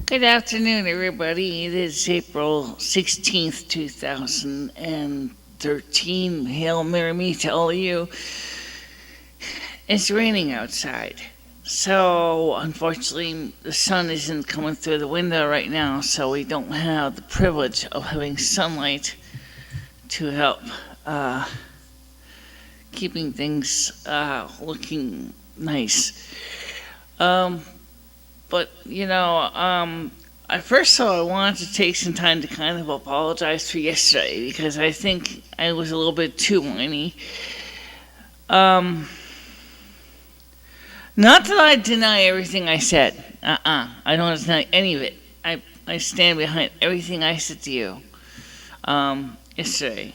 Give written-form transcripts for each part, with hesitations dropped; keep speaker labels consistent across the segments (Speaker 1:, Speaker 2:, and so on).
Speaker 1: Good afternoon, everybody. It is April 16th, 2013. Hail Mary me to all of you. It's raining outside. So, unfortunately, the sun isn't coming through the window right now, so we don't have the privilege of having sunlight to help keeping things looking nice. Um, But, first of all, I wanted to take some time to kind of apologize for yesterday because I think I was a little bit too whiny. Um, Not that I deny everything I said. I don't deny any of it. I stand behind everything I said to you yesterday.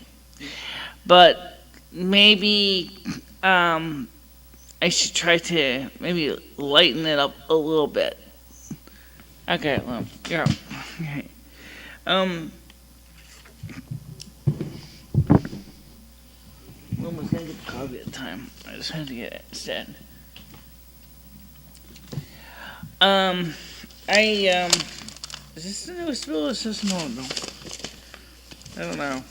Speaker 1: But maybe I should try to maybe lighten it up a little bit. Okay, well, yeah. Okay. When was gonna get the coffee at the time? I just had to get it instead. Um, is this the newest bill or is this an old bill? I don't know.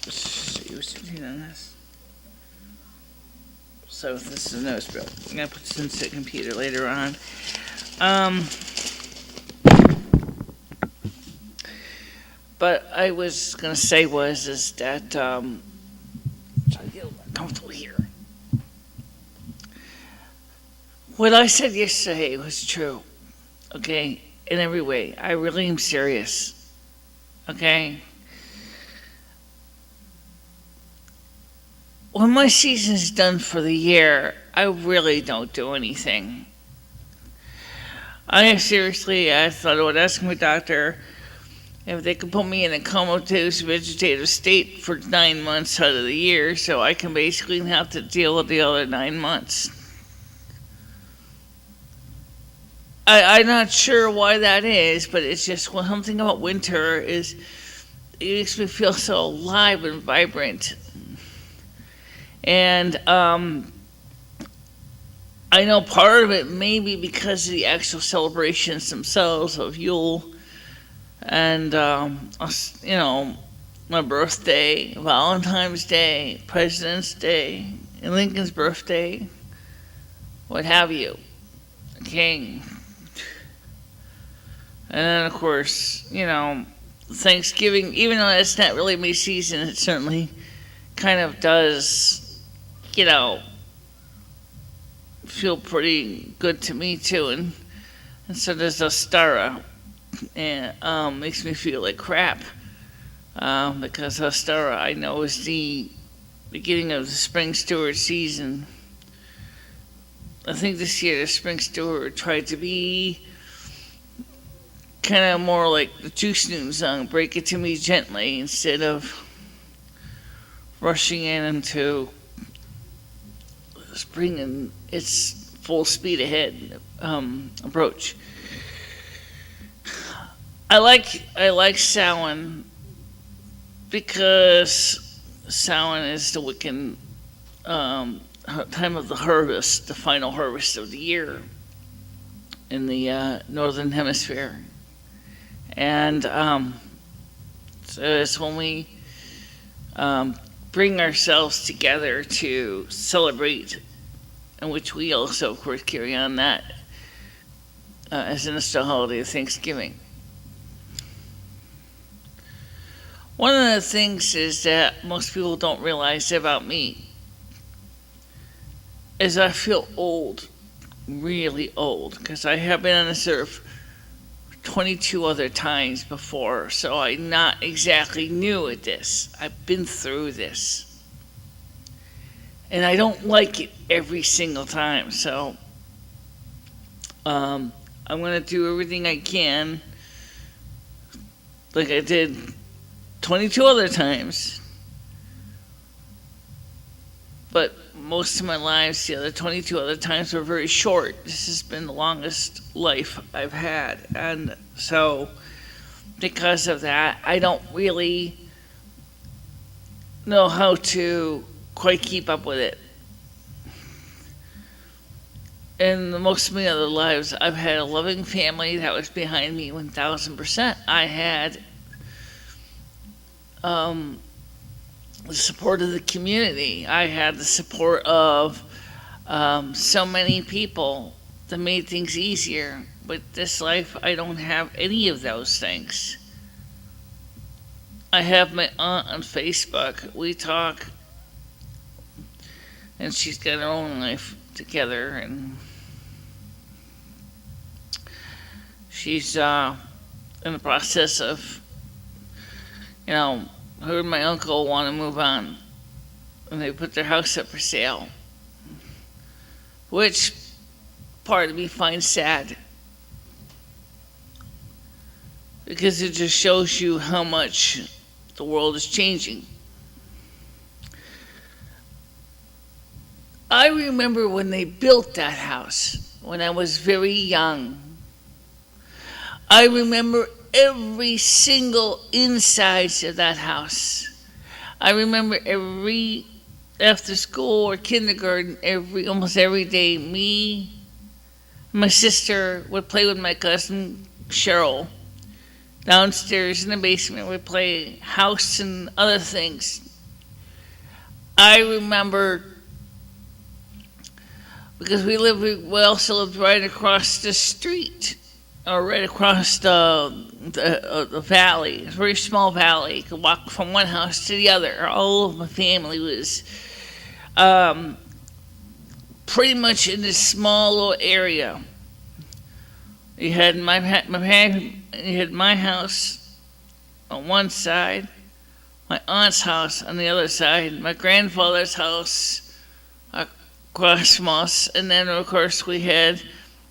Speaker 1: Let's see what's on this. So this is the newest bill. I'm gonna put this into the computer later on. But I was gonna say is that try to get comfortable here. What I said yesterday was true. Okay, in every way. I really am serious. Okay. When my season's done for the year, I really don't do anything. I thought I would ask my doctor if they could put me in a comatose vegetative state for 9 months out of the year so I can basically have to deal with the other 9 months. I'm not sure why that is, but it's just something about winter it makes me feel so alive and vibrant. And I know part of it may be because of the actual celebrations themselves of Yule and, my birthday, Valentine's Day, President's Day, and Lincoln's birthday, what have you. Okay. And then, of course, Thanksgiving, even though that's not really my season, it certainly kind of does, feel pretty good to me too, and so does Ostara, and makes me feel like crap, because Ostara I know is the beginning of the spring steward season. I think this year the spring steward tried to be kind of more like the Too Soon song, "Break It to Me Gently," instead of rushing into spring and its full speed ahead approach. I like Samhain because Samhain is the Wiccan time of the harvest, the final harvest of the year in the northern hemisphere, and so it's when we bring ourselves together to celebrate, in which we also, of course, carry on that as an Easter holiday of Thanksgiving. One of the things is that most people don't realize about me is I feel old, really old, because I have been on this earth 22 other times before, so I'm not exactly new at this. I've been through this. And I don't like it every single time, so I'm going to do everything I can, like I did 22 other times. But most of my lives, the other 22 other times were very short. This has been the longest life I've had. And so, because of that, I don't really know how to quite keep up with it. in most of my other lives, I've had a loving family that was behind me 1,000%. I had the support of the community. I had the support of so many people that made things easier. With this life, I don't have any of those things. I have my aunt on Facebook. We talk, and she's got her own life together, and she's in the process of, her and my uncle want to move on, and they put their house up for sale, which part of me finds sad, because it just shows you how much the world is changing. I remember when they built that house, when I was very young. I remember every single inside of that house. I remember every after school or kindergarten, almost every day, me, my sister would play with my cousin Cheryl. Downstairs in the basement, we'd play house and other things. I remember, because we also lived right across the street, or right across the valley. It's a very small valley. You could walk from one house to the other. All of my family was pretty much in this small little area. You had my house on one side, my aunt's house on the other side, my grandfather's house across from us, and then of course we had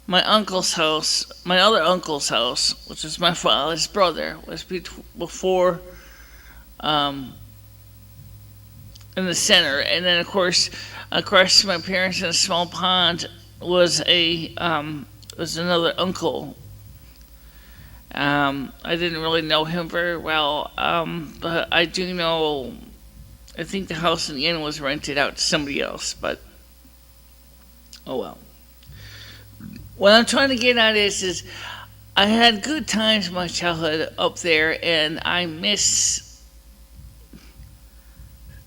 Speaker 1: my uncle's house, my other uncle's house, which was my father's brother, was before in the center, and then of course across from my parents in a small pond was another uncle. I didn't really know him very well, but I do know, I think the house in the end was rented out to somebody else, but oh well. What I'm trying to get at is I had good times in my childhood up there, and I miss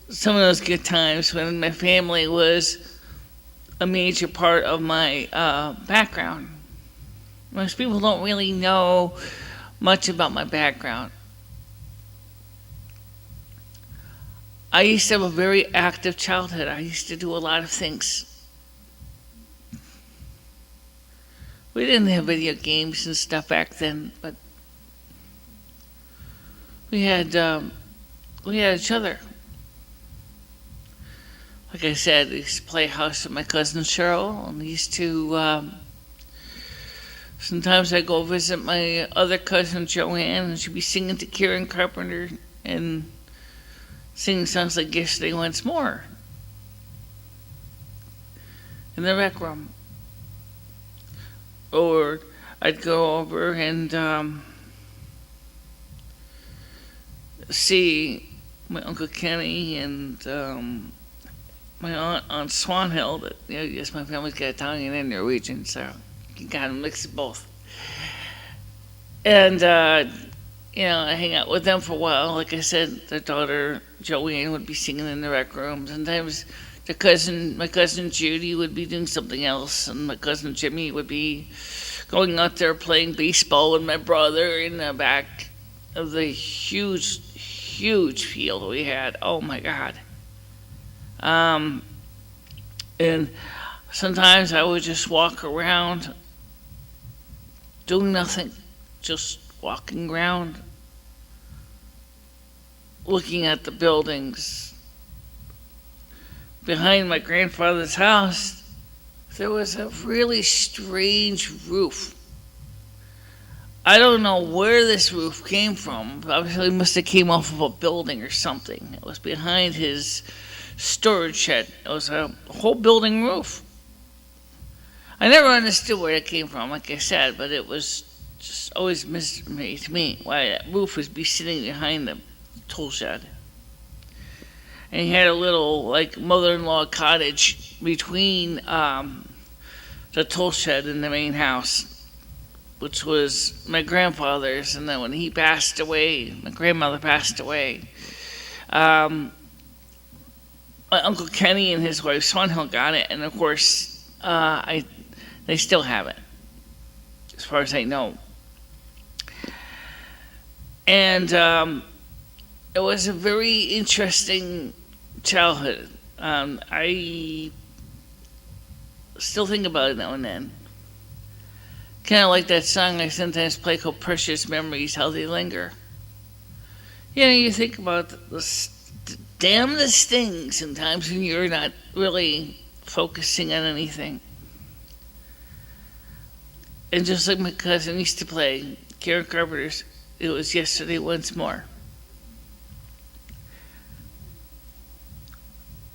Speaker 1: some of those good times when my family was a major part of my background. Most people don't really know much about my background. I used to have a very active childhood. I used to do a lot of things. We didn't have video games and stuff back then, but we had each other. Like I said, I used to play house with my cousin Cheryl, and I used to sometimes I go visit my other cousin Joanne, and she'd be singing to Kieran Carpenter and singing songs like Yesterday Once More in the rec room. Or I'd go over and see my Uncle Kenny and my aunt on Swan Hill. That, yes, my family's got Italian and Norwegian, so you got to mix both. And I hang out with them for a while. Like I said, their daughter Joanne would be singing in the rec room. Sometimes my cousin Judy would be doing something else, and my cousin Jimmy would be going out there playing baseball with my brother in the back of the huge field we had. Oh my God. And sometimes I would just walk around doing nothing, just walking around, looking at the buildings. Behind my grandfather's house, there was a really strange roof. I don't know where this roof came from. Obviously, it must have came off of a building or something. It was behind his storage shed. It was a whole building roof. I never understood where it came from, like I said, but it was just always mystery to me why that roof would be sitting behind the tool shed. And he had a little, mother-in-law cottage between the tool shed in the main house, which was my grandfather's. And then when he passed away, my grandmother passed away, my Uncle Kenny and his wife Swanhill got it, and of course, they still have it, as far as I know. And it was a very interesting childhood. I still think about it now and then. Kind of like that song I sometimes play called Precious Memories, How They Linger. You know, you think about the damnedest things sometimes when you're not really focusing on anything. And just like my cousin used to play, Karen Carpenter's It Was Yesterday Once More.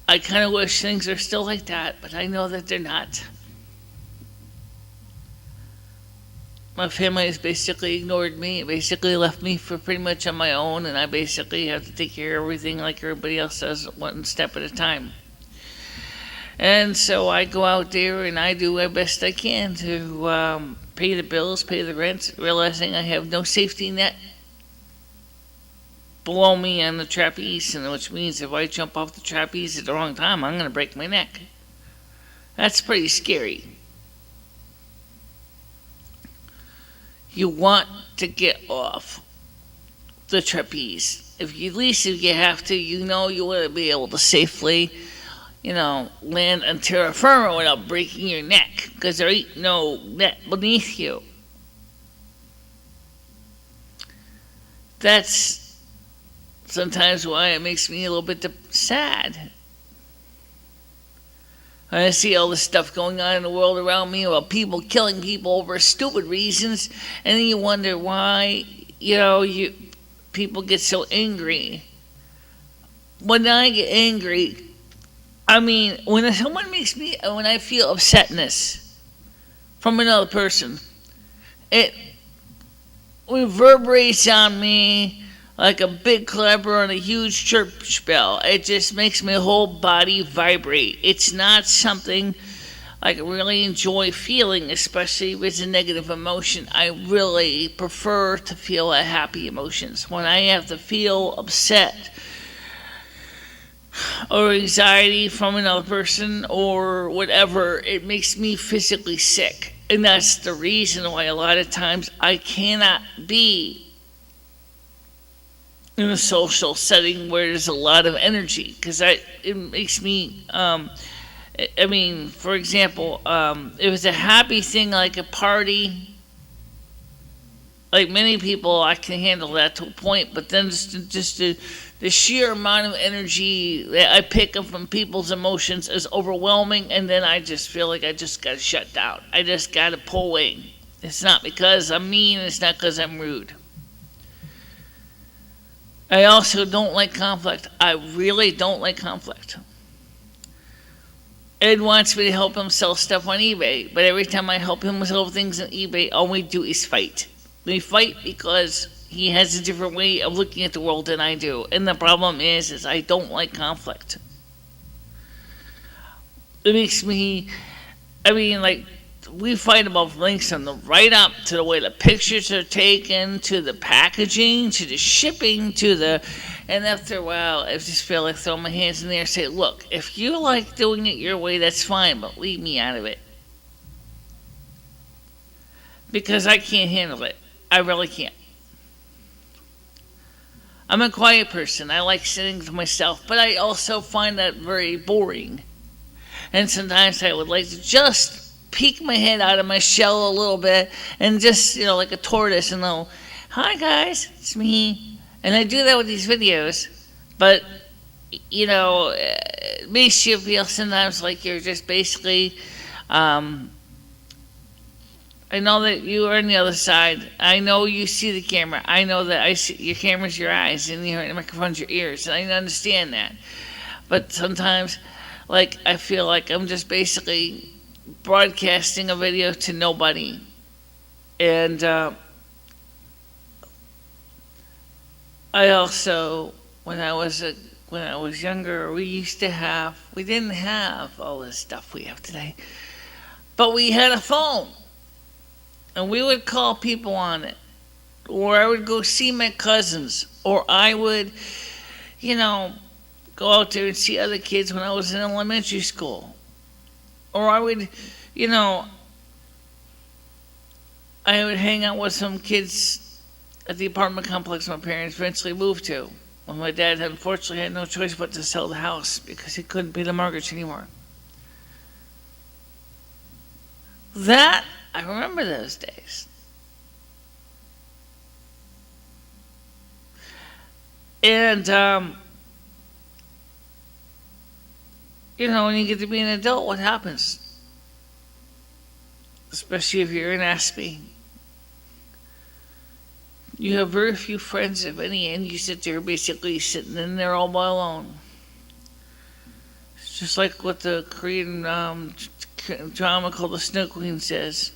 Speaker 1: I kind of wish things are still like that, but I know that they're not. My family has basically ignored me, basically left me for pretty much on my own, and I basically have to take care of everything like everybody else does, one step at a time. And so I go out there and I do my best I can to pay the bills, pay the rent, realizing I have no safety net below me on the trapeze, and which means if I jump off the trapeze at the wrong time, I'm going to break my neck. That's pretty scary. You want to get off the trapeze. At least if you have to, you know you want to be able to safely, land on terra firma without breaking your neck, because there ain't no net beneath you. That's sometimes why it makes me a little bit sad. I see all this stuff going on in the world around me about people killing people over stupid reasons, and then you wonder why, people get so angry. When I get angry, when I feel upsetness from another person, it reverberates on me like a big clapper on a huge church bell. It just makes my whole body vibrate. It's not something I really enjoy feeling, especially if it's a negative emotion. I really prefer to feel happy emotions. When I have to feel upset or anxiety from another person or whatever, it makes me physically sick. And that's the reason why a lot of times I cannot be in a social setting where there's a lot of energy, because it makes me, for example, it was a happy thing like a party. Like many people, I can handle that to a point, but then just the sheer amount of energy that I pick up from people's emotions is overwhelming, and then I just feel like I just got to shut down. I just got to pull away. It's not because I'm mean, it's not because I'm rude. I also don't like conflict. I really don't like conflict. Ed wants me to help him sell stuff on eBay, but every time I help him sell things on eBay, all we do is fight. We fight because he has a different way of looking at the world than I do. And the problem is I don't like conflict. It makes me, we fight about things from the write-up to the way the pictures are taken, to the packaging, to the shipping, and after a while, I just feel like throwing my hands in the air and say, look, if you like doing it your way, that's fine, but leave me out of it. Because I can't handle it. I really can't. I'm a quiet person. I like sitting to myself, but I also find that very boring. And sometimes I would like to just peek my head out of my shell a little bit and just, like a tortoise, and go, hi guys, it's me. And I do that with these videos, but, it makes you feel sometimes like you're just basically, I know that you are on the other side. I know you see the camera. I know that I see your camera's your eyes and your microphone's your ears, and I understand that. But sometimes, I feel like I'm just basically broadcasting a video to nobody. And I also, when I was younger, we didn't have all this stuff we have today. But we had a phone, and we would call people on it. Or I would go see my cousins. Or I would, you know, go out there and see other kids when I was in elementary school. Or I would, you know, I would hang out with some kids at the apartment complex my parents eventually moved to. Well, my dad unfortunately had no choice but to sell the house because he couldn't pay the mortgage anymore. That, I remember those days. And, when you get to be an adult, what happens? Especially if you're in Aspie. You have very few friends, if any, and you sit there basically sitting in there all by alone. It's just like what the Korean drama called The Snow Queen says.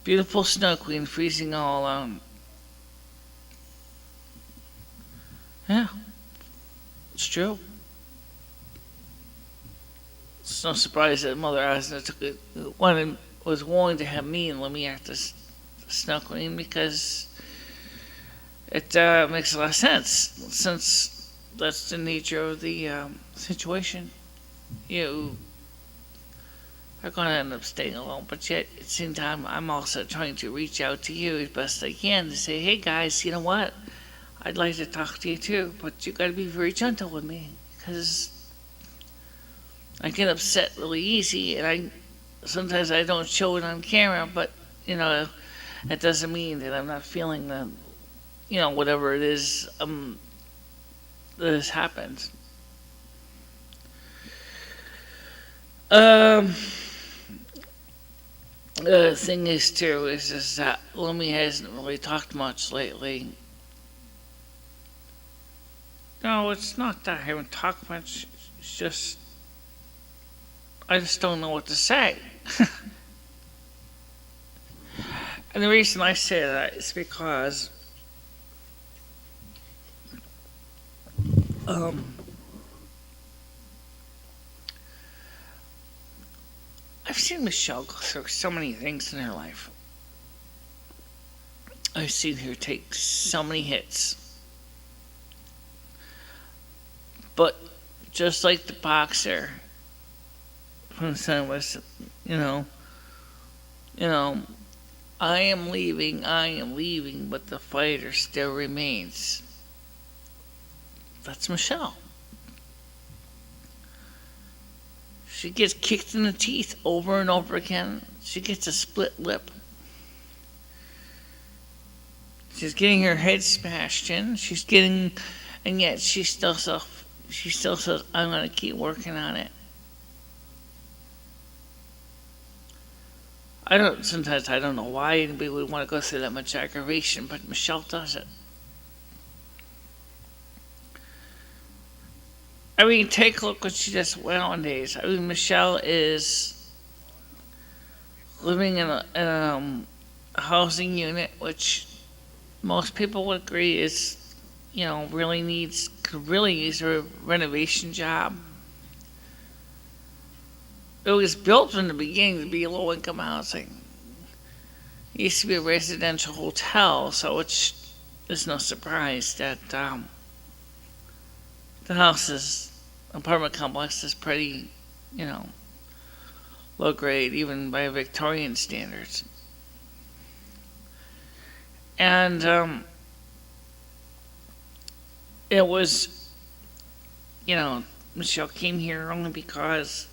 Speaker 1: Beautiful Snow Queen freezing all alone. Yeah, it's true. It's no surprise that Mother Asna was willing to have me and let me act as Snow Queen because it makes a lot of sense since that's the nature of the situation. You are going to end up staying alone, but yet at the same time, I'm also trying to reach out to you as best I can to say, hey guys, you know what? I'd like to talk to you too, but you got to be very gentle with me because I get upset really easy, and sometimes I don't show it on camera, but that doesn't mean that I'm not feeling the, whatever it is that has happened. The thing is too is that Lumi hasn't really talked much lately. No, it's not that I haven't talked much. It's just I just don't know what to say. And the reason I say that is because I've seen Michelle go through so many things in her life. I've seen her take so many hits. But just like the boxer from St. Louis, I am leaving, but the fighter still remains. That's Michelle. She gets kicked in the teeth over and over again. She gets a split lip. She's getting her head smashed in. And yet she still says, I'm going to keep working on it. Sometimes I don't know why anybody would want to go through that much aggravation, but Michelle does it. I mean, take a look what she does nowadays. I mean, Michelle is living in a housing unit, which most people would agree is, could really use a renovation job. It was built from the beginning to be low-income housing. It used to be a residential hotel, so it's no surprise that the apartment complex is pretty, low grade, even by Victorian standards. And it was, Michelle came here only because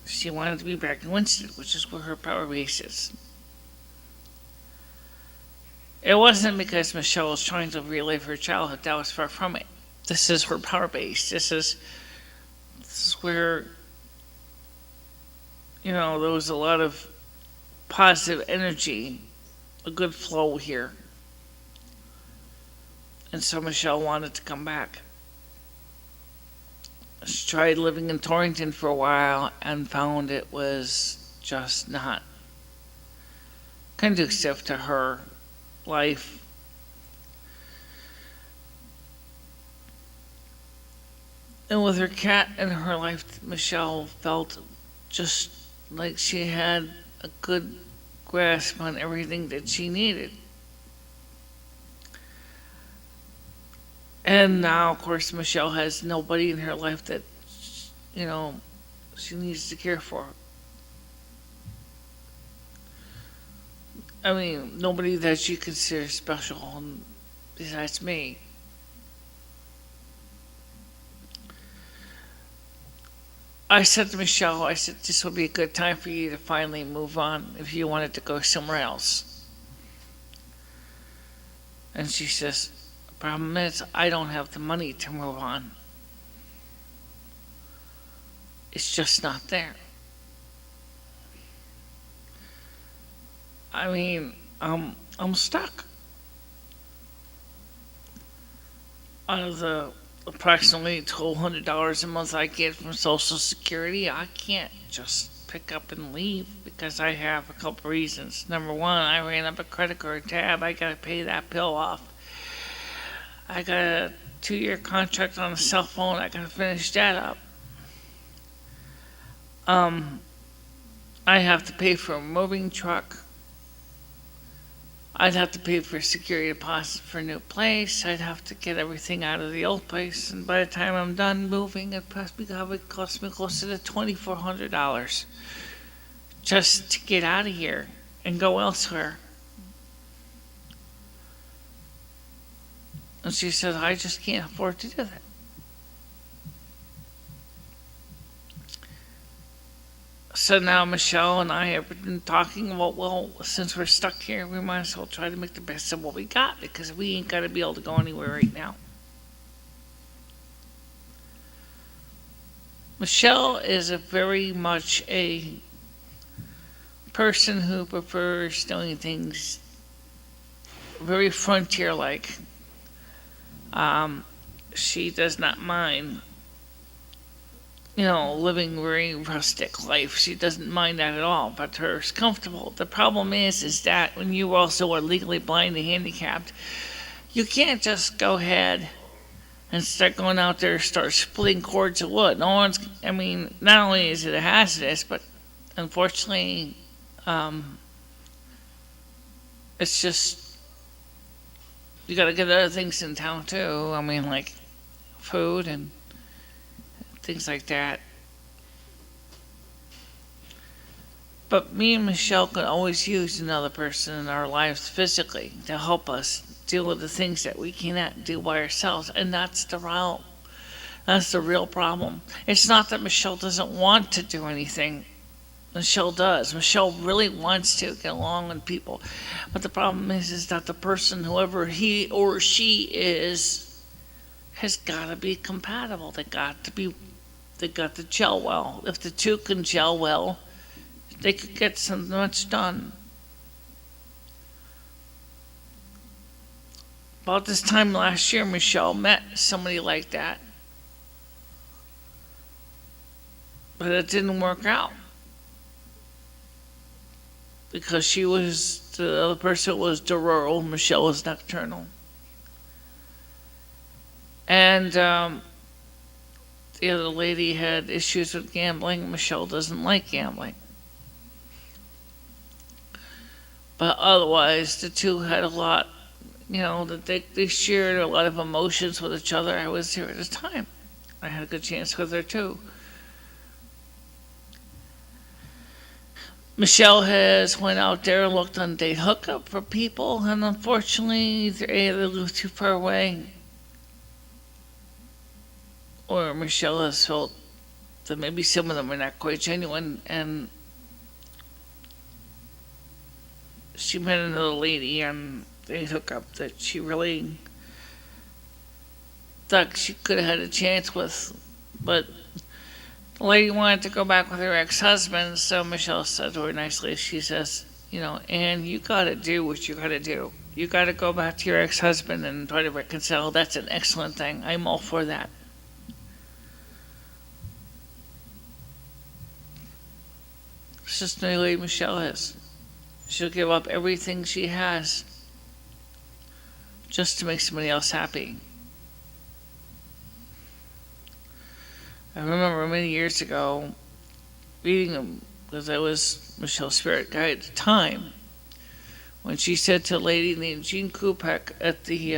Speaker 1: she wanted to be back in Winston, which is where her power base is. It wasn't because Michelle was trying to relive her childhood. That was far from it. This is her power base. This is where, there was a lot of positive energy, a good flow here. And so Michelle wanted to come back. She tried living in Torrington for a while and found it was just not conducive to her life. And with her cat in her life, Michelle felt just like she had a good grasp on everything that she needed. And now, of course, Michelle has nobody in her life that, you know, she needs to care for. I mean, nobody that she considers special besides me. I said to Michelle, I said, this would be a good time for you to finally move on if you wanted to go somewhere else. And she says, the problem is, I don't have the money to move on. It's just not there. I mean, I'm stuck. Out of the approximately $1,200 a month I get from Social Security, I can't just pick up and leave because I have a couple reasons. Number one, I ran up a credit card tab. I gotta pay that bill off. I got a 2-year contract on a cell phone. I gotta finish that up. I have to pay for a moving truck. I'd have to pay for a security deposit for a new place. I'd have to get everything out of the old place. And by the time I'm done moving, it would cost me closer to $2,400 just to get out of here and go elsewhere. And she said, I just can't afford to do that. So now Michelle and I have been talking about, well, since we're stuck here, we might as well try to make the best of what we got because we ain't got to be able to go anywhere right now. Michelle is very much a person who prefers doing things very frontier-like. She does not mind living very rustic life. She doesn't mind that at all, but her's comfortable. The problem is that when you also are legally blind and handicapped, you can't just go ahead and start going out there and start splitting cords of wood. Not only is it a hazardous, but unfortunately, it's just, you gotta get other things in town too. Like food and things like that. But me and Michelle can always use another person in our lives physically to help us deal with the things that we cannot do by ourselves. And that's the real problem. It's not that Michelle doesn't want to do anything. Michelle does. Michelle really wants to get along with people. But the problem is that the person, whoever he or she is, has got to be compatible. They got to gel well. If the two can gel well, they could get so much done. About this time last year, Michelle met somebody like that. But it didn't work out. Because the other person was diurnal, Michelle was nocturnal. And the other lady had issues with gambling. Michelle doesn't like gambling. But otherwise, the two had a lot, that they shared a lot of emotions with each other. I was here at the time. I had a good chance with her too. Michelle has went out there and looked on date hookup for people, and unfortunately, they live too far away. Or Michelle has felt that maybe some of them are not quite genuine, and she met another lady on date hookup that she really thought she could have had a chance with, but the lady wanted to go back with her ex-husband, so Michelle said to her nicely, she says, Anne, you gotta do what you gotta do. You gotta go back to your ex-husband and try to reconcile. That's an excellent thing. I'm all for that. It's just the way Michelle is. She'll give up everything she has just to make somebody else happy. I remember many years ago reading because I was Michelle's spirit guide at the time, when she said to a lady named Jean Kupek at the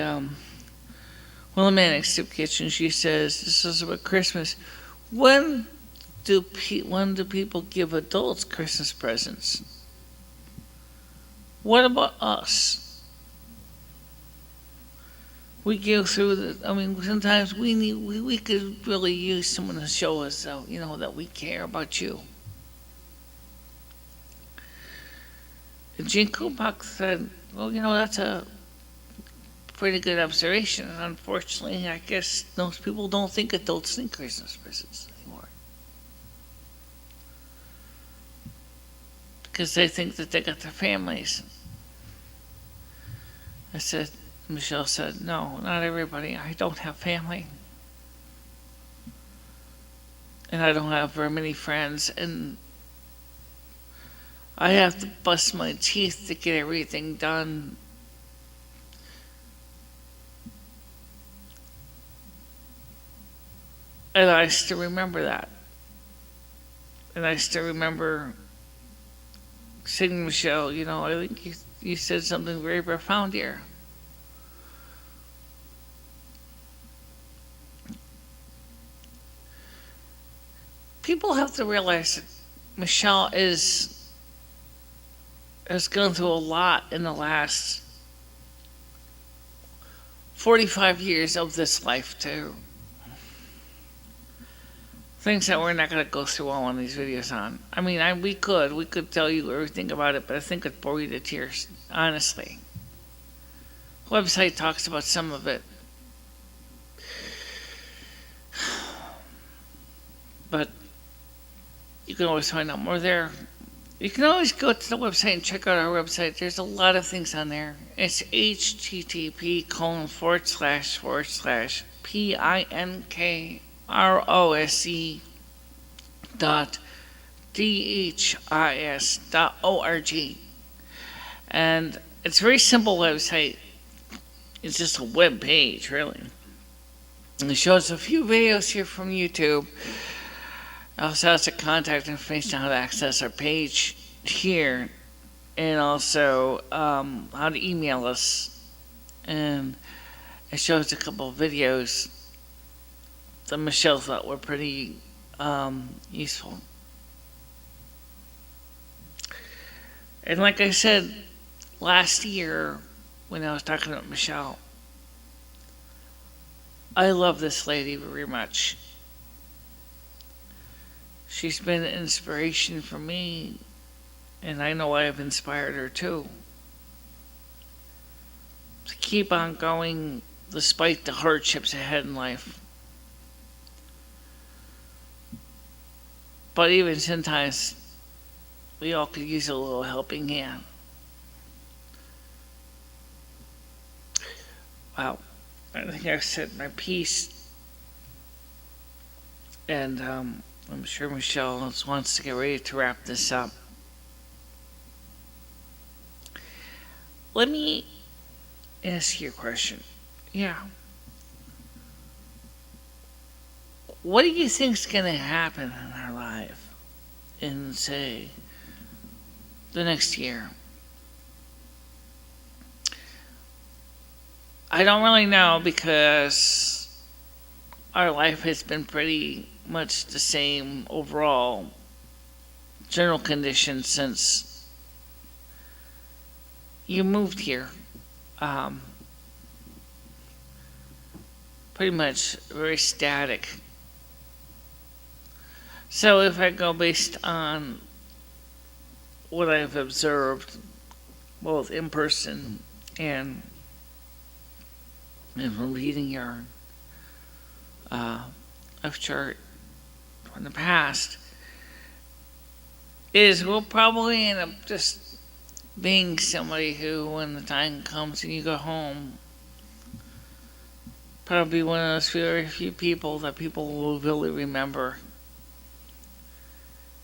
Speaker 1: Willimantic Soup Kitchen, she says, "This is about Christmas. When when do people give adults Christmas presents? What about us? We go through sometimes we could really use someone to show us, that we care about you." And Jean Kupek said, "Well, that's a pretty good observation. And unfortunately, I guess most people don't think adults need Christmas presents anymore, because they think that they got their families." Michelle said, "No, not everybody. I don't have family. And I don't have very many friends. And I have to bust my teeth to get everything done." And I still remember that. And I still remember saying to Michelle, I think you said something very profound here. People have to realize that Michelle has gone through a lot in the last 45 years of this life too. Things that we're not going to go through all on these videos on. We could tell you everything about it, but I think it'd bore you to tears, honestly. The website talks about some of it. But you can always find out more there. You can always go to the website and check out our website. There's a lot of things on there. It's http://pinkrose.dhis.org. And it's a very simple website. It's just a web page, really. And it shows a few videos here from YouTube. It also has the contact information on how to access our page here, and also how to email us. And it shows a couple of videos that Michelle thought were pretty useful. And like I said last year when I was talking about Michelle, I love this lady very much. She's been an inspiration for me, and I know I have inspired her too, to keep on going despite the hardships ahead in life. But even sometimes, we all could use a little helping hand. Wow, I think I've said my piece, and I'm sure Michelle wants to get ready to wrap this up. Let me ask you a question. Yeah. What do you think is going to happen in our life in, say, the next year? I don't really know, because our life has been pretty much the same overall general conditions since you moved here. Pretty much very static. So if I go based on what I've observed, both in person and from reading your F chart from the past, is we'll probably end up just being somebody who, when the time comes and you go home, probably one of those very few people that people will really remember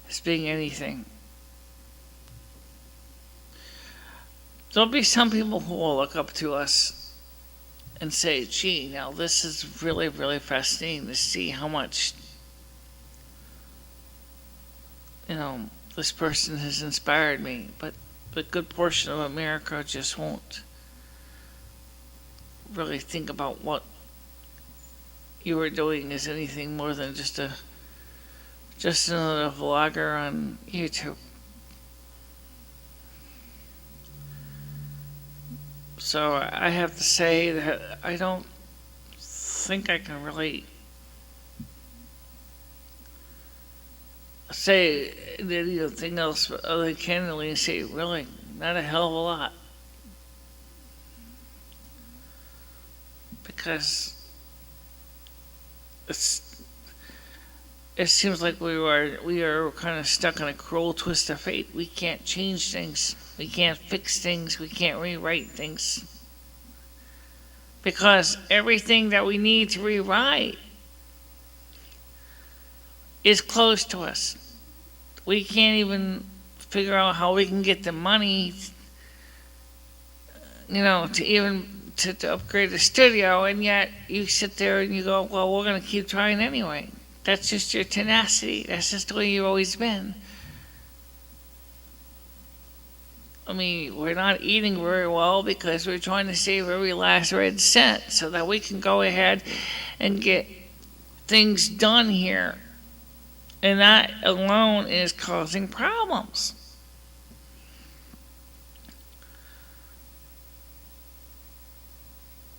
Speaker 1: as being anything. There'll be some people who will look up to us and say, "Gee, now this is really, really fascinating to see how much, this person has inspired me, but a good portion of America just won't really think about what you are doing as anything more than just another vlogger on YouTube. So I have to say that I don't think I can really say anything else other than candidly say really not a hell of a lot. Because it seems like we are kind of stuck in a cruel twist of fate. We can't change things. We can't fix things. We can't rewrite things. Because everything that we need to rewrite is close to us. We can't even figure out how we can get the money, to upgrade the studio, and yet you sit there and you go, well, we're going to keep trying anyway. That's just your tenacity. That's just the way you've always been. I mean, we're not eating very well because we're trying to save every last red cent so that we can go ahead and get things done here. And that alone is causing problems.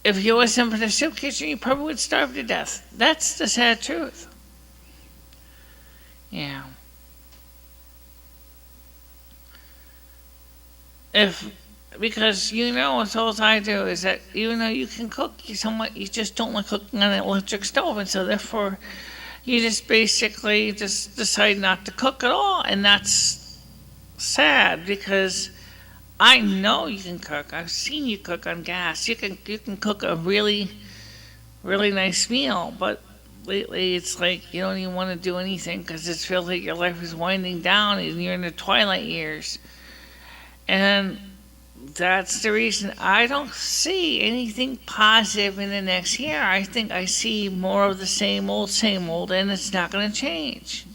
Speaker 1: If you wasn't for the soup kitchen, you probably would starve to death. That's the sad truth. Yeah. Because it's all I do is that even though you can cook, you just don't like cooking on an electric stove, and so therefore you just basically just decide not to cook at all, and that's sad because I know you can cook. I've seen you cook on gas. You can cook a really, really nice meal, but lately it's like you don't even want to do anything because it feels like your life is winding down and you're in the twilight years. And that's the reason I don't see anything positive in the next year. I think I see more of the same old, and it's not going to change.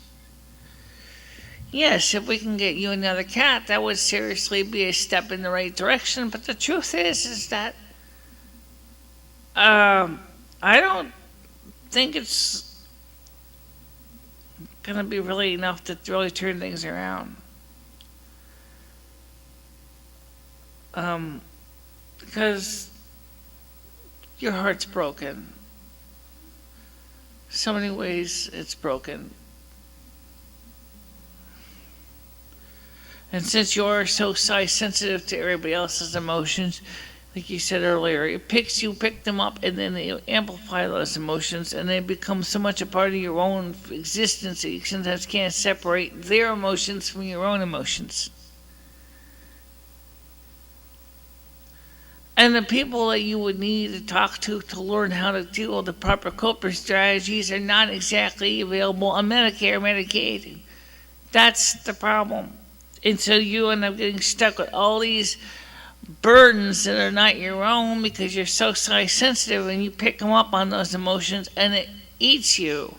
Speaker 1: Yes, if we can get you another cat, that would seriously be a step in the right direction. But the truth is that I don't think it's going to be really enough to really turn things around. Because your heart's broken. So many ways it's broken. And since you're so size sensitive to everybody else's emotions, like you said earlier, you pick them up, and then they amplify those emotions, and they become so much a part of your own existence that you sometimes can't separate their emotions from your own emotions. And the people that you would need to talk to learn how to deal with the proper coping strategies are not exactly available on Medicare or Medicaid. That's the problem. And so you end up getting stuck with all these burdens that are not your own because you're so size sensitive, and you pick them up on those emotions and it eats you.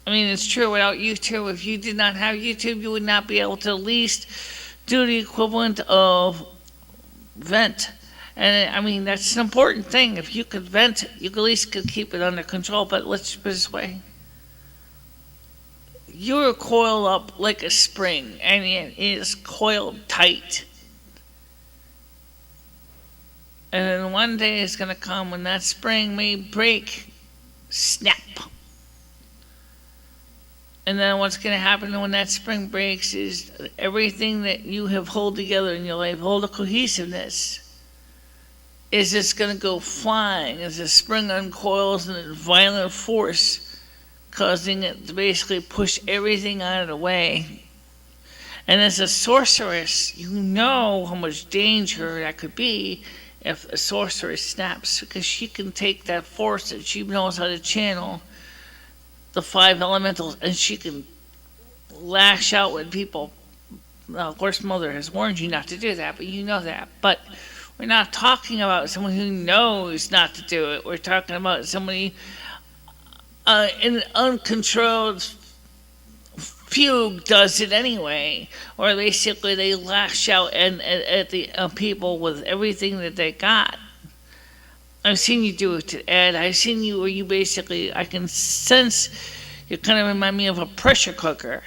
Speaker 1: I mean, it's true without YouTube. If you did not have YouTube, you would not be able to at least do the equivalent of vent. And I mean, that's an important thing. If you could vent, you at least could keep it under control. But let's put it this way. You're coiled up like a spring, and it is coiled tight. And then one day is going to come when that spring may break, snap. And then what's going to happen when that spring breaks is everything that you have held together in your life, all the cohesiveness, is just going to go flying as the spring uncoils in a violent force, causing it to basically push everything out of the way. And as a sorceress, you know how much danger that could be if a sorceress snaps, because she can take that force that she knows how to channel, the 5 elementals, and she can lash out when people. Well, of course, Mother has warned you not to do that, but you know that. But we're not talking about someone who knows not to do it. We're talking about somebody in an uncontrolled few does it anyway, or basically they lash out at the people with everything that they got. I've seen you do it to Ed. I've seen you where you basically, I can sense you kind of remind me of a pressure cooker.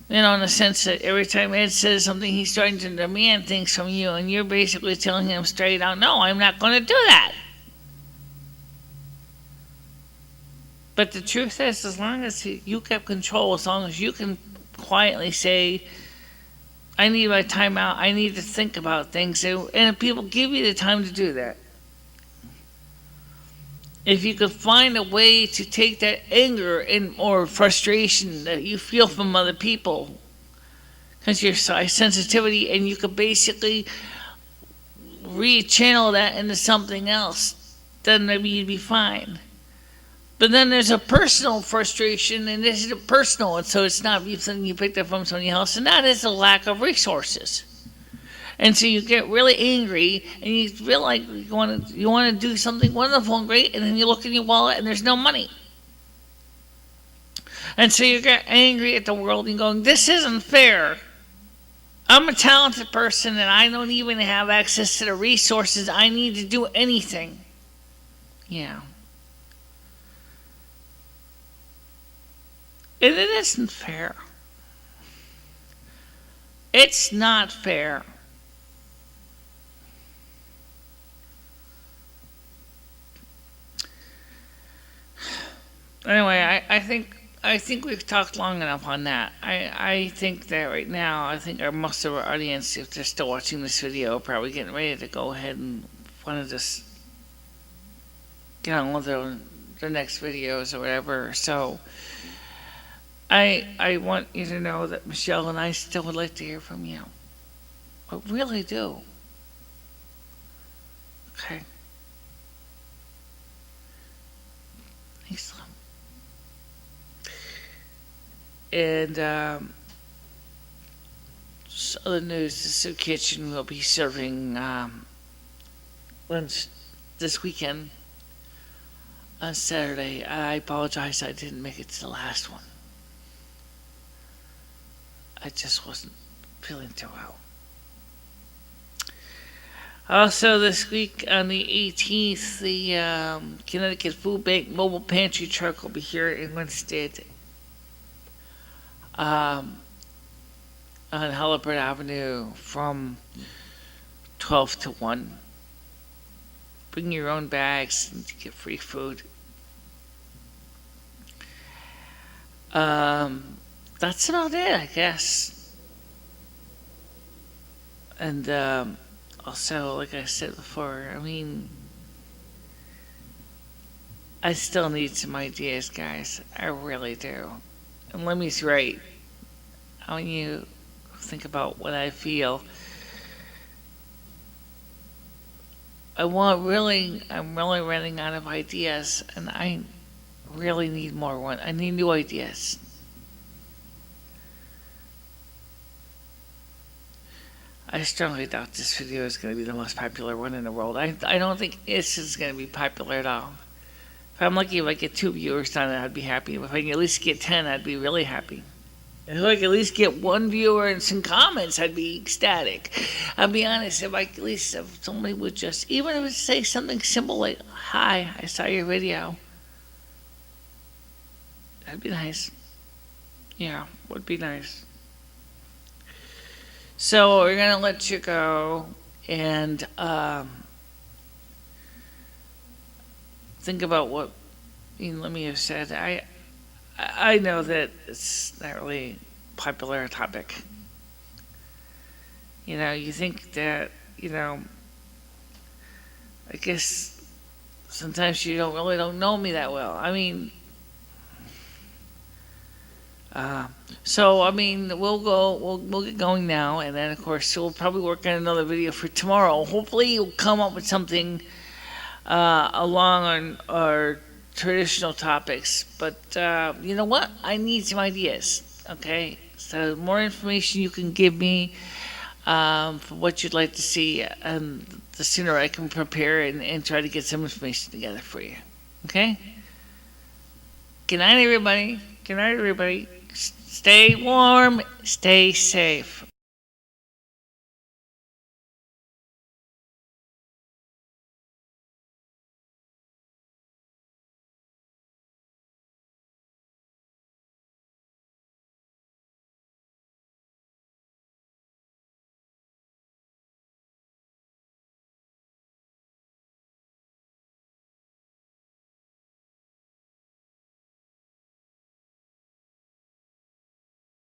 Speaker 1: You know, in the sense that every time Ed says something, he's starting to demand things from you, and you're basically telling him straight out, no, I'm not going to do that. But the truth is, as long as you kept control, as long as you can quietly say, I need my time out, I need to think about things, and people give you the time to do that. If you could find a way to take that anger and or frustration that you feel from other people, because your sensitivity, and you could basically rechannel that into something else, then maybe you'd be fine. But then there's a personal frustration, and this is a personal, and so it's not something you picked up from somebody else, and that is a lack of resources. And so you get really angry, and you feel like you want to do something wonderful and great, and then you look in your wallet and there's no money. And so you get angry at the world and going, this isn't fair. I'm a talented person, and I don't even have access to the resources I need to do anything. Yeah. And it isn't fair. It's not fair. Anyway, I think we've talked long enough on that. I think that right now, I think most of our audience, if they're still watching this video, are probably getting ready to go ahead and want to just get on with their next videos or whatever. So I want you to know that Michelle and I still would like to hear from you. I really do. Okay. Thanks. And other news, the Soup Kitchen will be serving lunch this weekend on Saturday. I apologize I didn't make it to the last one. I just wasn't feeling too well. Also this week on the 18th, the Connecticut Food Bank Mobile Pantry Truck will be here in Winsted. On Halliburton Avenue from 12 to 1. Bring your own bags and get free food. That's about it, I guess. And also, like I said before, I mean, I still need some ideas, guys. I really do. And let me write. I want you to think about what I feel. I'm really running out of ideas, and I really need more one. I need new ideas. I strongly doubt this video is going to be the most popular one in the world. I don't think this is going to be popular at all. If I'm lucky, if I get 2 viewers on it, I'd be happy. If I can at least get 10, I'd be really happy. If I could at least get 1 viewer and some comments, I'd be ecstatic. I'll be honest, if I could at least, if somebody would just, even if it say something simple like, hi, I saw your video. That'd be nice. Yeah, would be nice. So we're going to let you go and think about what Lemmy has said. I know that it's not really a popular topic. You know, you think that, I guess sometimes you don't know me that well. I mean, we'll get going now, and then of course we'll probably work on another video for tomorrow. Hopefully you'll come up with something along on our traditional topics, but you know what? I need some ideas. Okay, so the more information you can give me for what you'd like to see, and the sooner I can prepare and try to get some information together for you. Okay. Good night, everybody. Good night, everybody. Stay warm, stay safe.